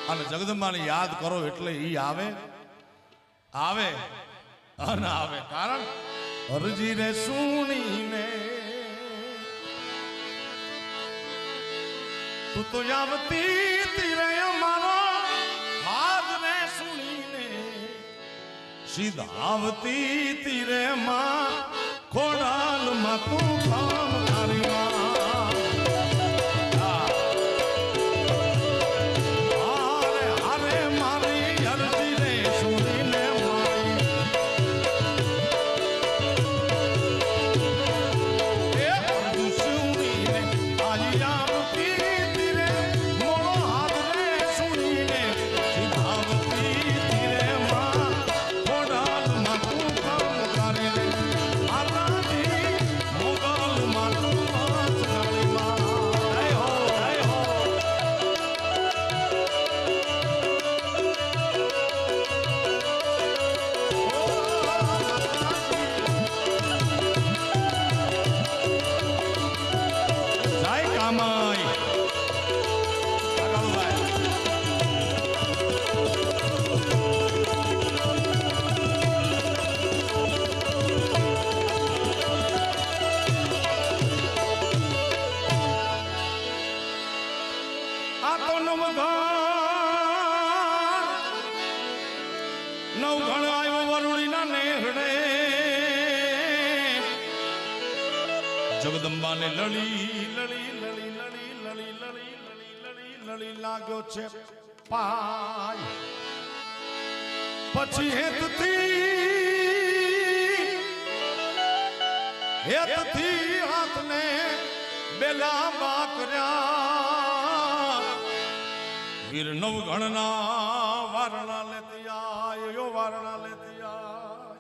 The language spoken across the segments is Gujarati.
અને જગદંબાને યાદ કરો એટલે ઈ આવે આવે અને આવે કારણ અરજી રે સુણીને તું તો આવતી તીરે અમારો હાથ રે સુણીને સીધા આવતી તીરે માં ખોડાલ માં તું કામ કરી નવઘણ આવ્યો વરુડીના નેહડે જગદંબાને લડી લડી લડી લડી લડી લડી લડી લડી લડી લાગ્યો છે પાય પછી હેતથી હાથને બેલા બાકર્યા વીર નવઘણના વારણા લેતી આયો વારણા લેતી આય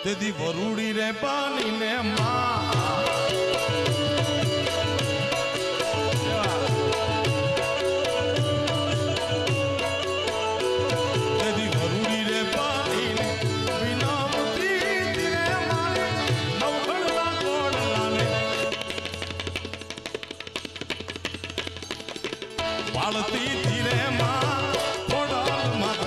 તેથી વરુડી રે પાણીને માં તેથી વરુડી રે પાણીને વિનામતી તીરે મારે નવઘણના કોડલાને વાળતી તીરે માં કોડલ માં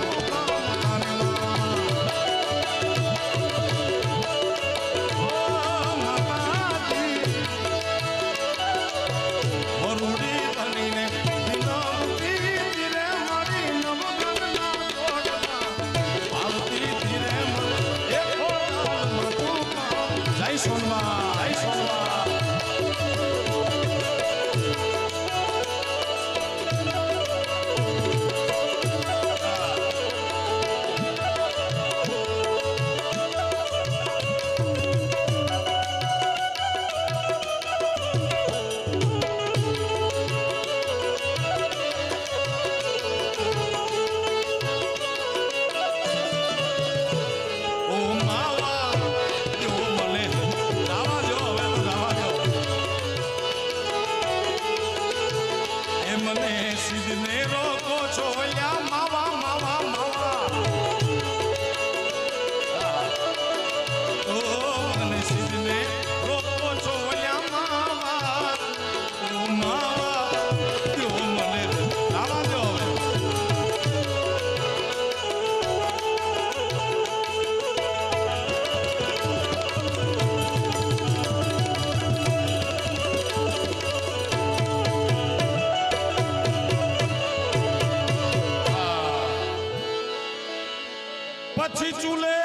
પછી ચૂલે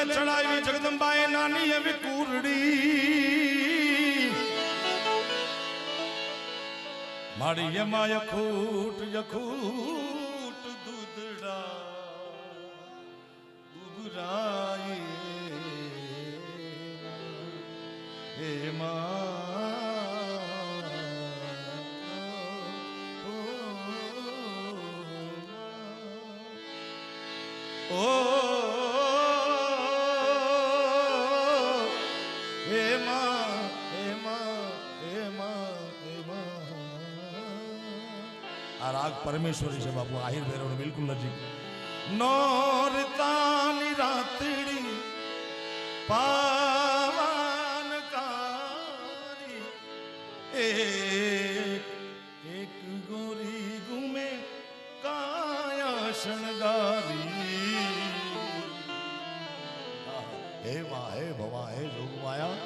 ચડાવી જગદંબાએ નાની એવી કુરડી મારી એમાં યખૂટ દૂધડા ઉભરાય એમાં ઓ એમાં આ રાગ પરમેશ્વરી છે બાપુ આહિર ભૈરવ બિલકુલ નજીક નોરતાની રાતડી પાવનકારી એ હે મા હે ભવા હે જોગ માયા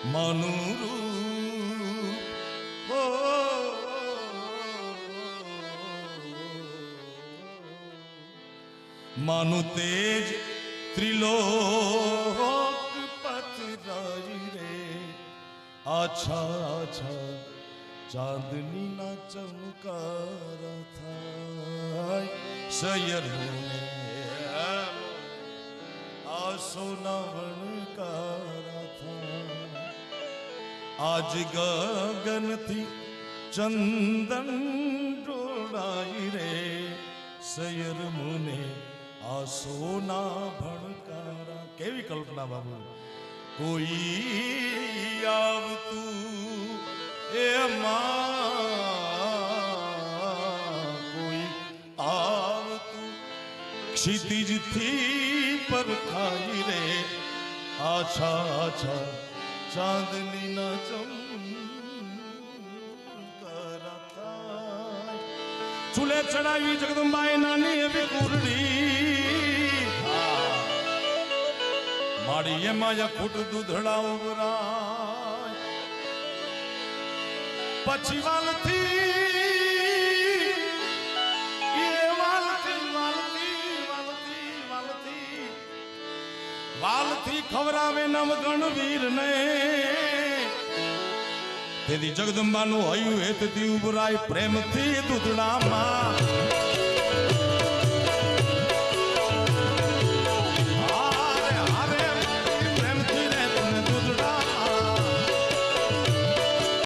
માનું રૂપ ઓ માનું તેજ ત્રિલોક પથરાઈ રે આછા આછા ચાંદની ના ચમકારા થાય સૈયર આ સોના વણકારા થાય આજ ગગનથી ચંદન ડોળાઈ રે સૈયર મુને આ સોના ભણકારા કેવી કલ્પના બાબુ કોઈ આવતું એ કોઈ આવતું ક્ષિતિજથી પરખાઈ રે આછા આછા ચાંદની ના ચમકારા થાય ચૂલે ચડાવી જગદંબાએ નાની એવી કુરડી મારી એમાં ખોટ દૂધડા ઉભરાય પછી વાલથી વાલથી ખવરાવે નવ ગણવીર ને તેથી જગદંબાનું હૈયું હેતથી ઉભરાય પ્રેમથી દૂધડામાં